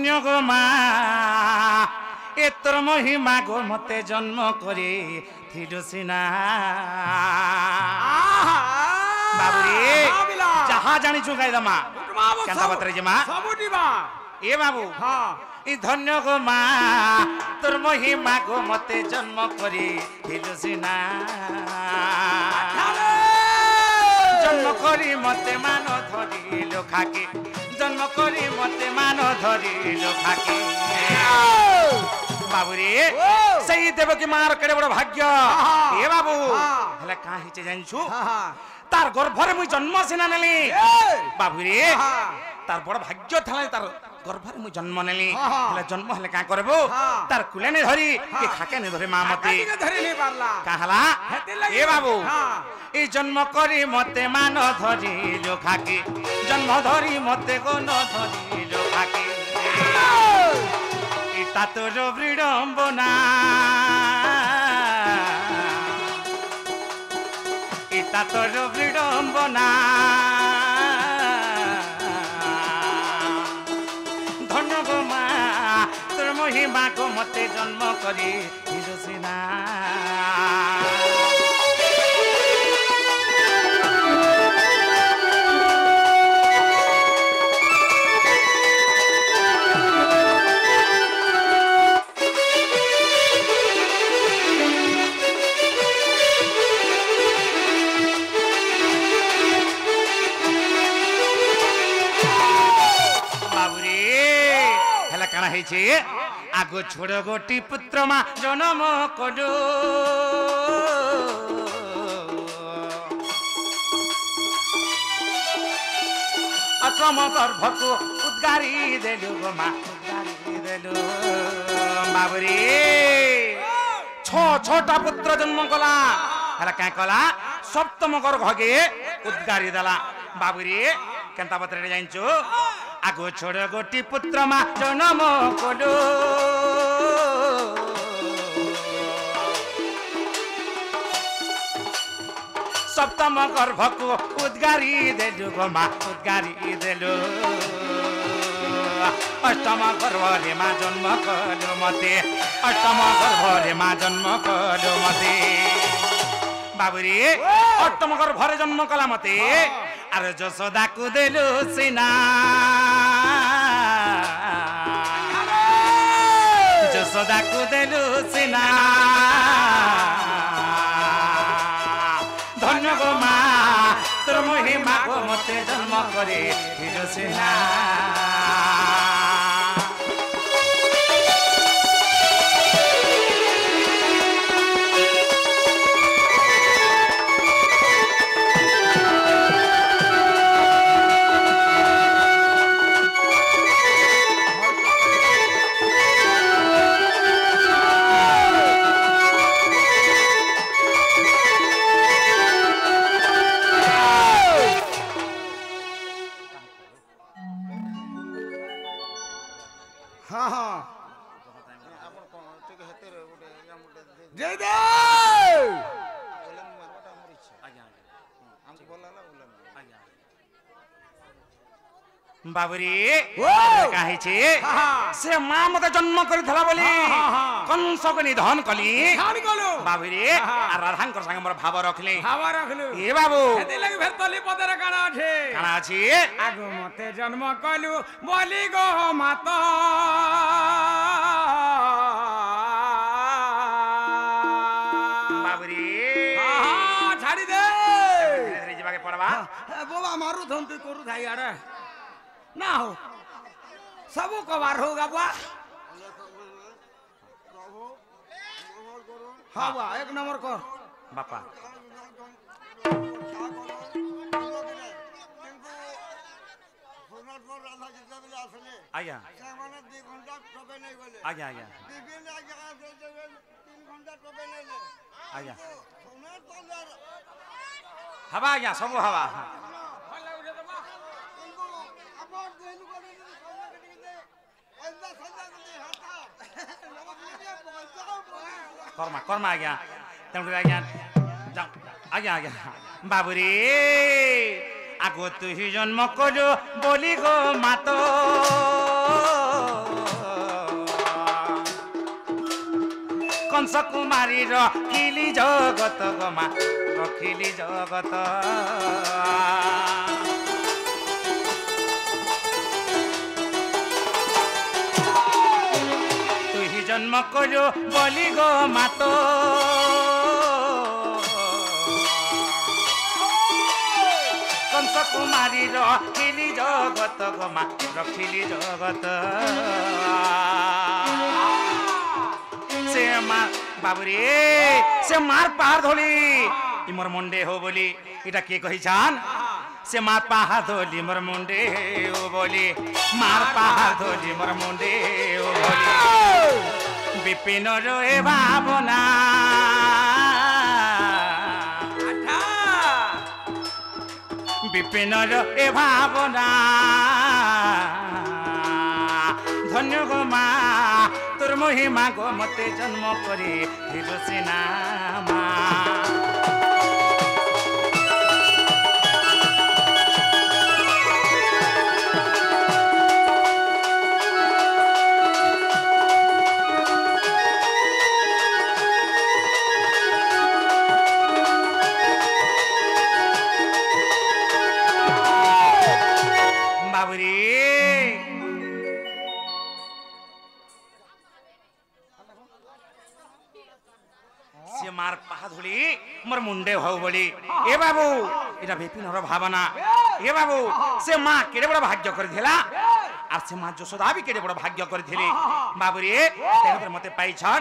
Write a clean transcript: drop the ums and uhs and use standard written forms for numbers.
ধন্য গো মা এ তোর মহিমা গো মতে জন্ম করে থিরসিনা বাবুরে যাহা জানিছু গাইদমা কেনতা বাতরে যে মা এ বাবু ই ধন্য গো মা তোর মহিমা গো মতে জন্ম করে থিরসিনা জন্ম করি মতে মান ধরিল খাকে জন্ম করি মতে মান ধরিল খাকে বাবুরে সেই দেবকী মার কেড়ে বড় ভাগ্য এ বাবু হেলে কাঁ হিচে জানিছু তার গর্ভরে মুই জন্ম সিনা নেলি বাবুরে তার বড় ভাগ্য থালে তার গর্ভরে মুই জন্ম নেলি হেলে জন্ম হেলে কাঁ করবো তার কুলে নে ধরি কি খাকে নে ধরে মা মতে কাহলা এ বাবু এই জন্ম করি মতে মান ধরিল খাকে জন্ম ধরি মতে গণ ধরিল খাকে ইটা তোর বিড়ম্বনা ইটা তোর বিড়ম্বনা ধন্য গো মা তোর মহিমা গো মতে জন্ম করি হিরসিনা আগ ছোড় গোটি পুত্র মা জনম করু অক্রম গর্ভকু উদ্গারি দেলু গো মা উদ্গারি দেলু বাবুরে ছটা পুত্র জন্ম কলা হেলা কাঁ কলা সপ্তম গর্ভকে উদ্গারি দেলা বাবুরে কেনতা পত্রে জানিছু আগো ছোড় গোটি পুত্র মা জনম কলু সপ্তম গর্ভকু উদ্গারি দেলু গো মা উদ্গারি দেলু অষ্টম গর্ভরে মা জন্ম কলু মতে অষ্টম গর্ভরে মা জন্ম কলু মতে বাবুরে অষ্টম গর্ভরে জন্ম কলা মতে আর যশোদাকু দেলু সিনা যশোদাকু দেলু সিনা ধন্য গো মা তোর মহিমা গো মতে জন্ম করে হিরসিনা বাবুরে কাহিছে সে মা মতে জন্ম করিলা বলি কংসকে নিধন কলি বাবুরে আর রাধাঙ্কর সঙ্গে মোর ভাব রখলে এ বাবু কাଣା আছে আগু মতে জন্ম কলু বলি গো মাত বাবুরে ছাড়ি দে যাবাকে পড়বা বাবা মারু ধন তুই করু থাই আরে ना हो सब कबार होगा बा हाँ बा एक नंबर कर बापा आया आया आया आया हवा आया सब हवा कर्मा कर्मा आज्ञा तेणुकर आज्ञा आज्ञा आज्ञा बाबुरे आगो तुही जन्म कलु बोली गो मातो कंस कुमारी रखिली जगत गमा रखिली जगत तु ही जन्म करो बलि गो मातो कंस कुमारी रखिली जगत गमा रखिली जगत से मार बाबुरे से मार पहाड़ धोली इमर मुंडे हो बोली इटा के कही जान से मार पहाड़ धोली मोर मुंडे हो बोली मार पहाड़ धोली मोर मुंडे हो बोली विपिन रोए भावना विपिन रे भावना धन्य गो मा तोर महिमा गो मते जन्म करे दिलो सिना मा मार पाहाधुली मोर मुंडे हो बोली ए बाबू इटा विपिनर भावना ए बाबू से माँ केड़े बड़ भाग्य कर दिला और से माँ यशोदा भी केड़े बड़ भाग्य कर दिली बाबू रे तेरे मते पाइछन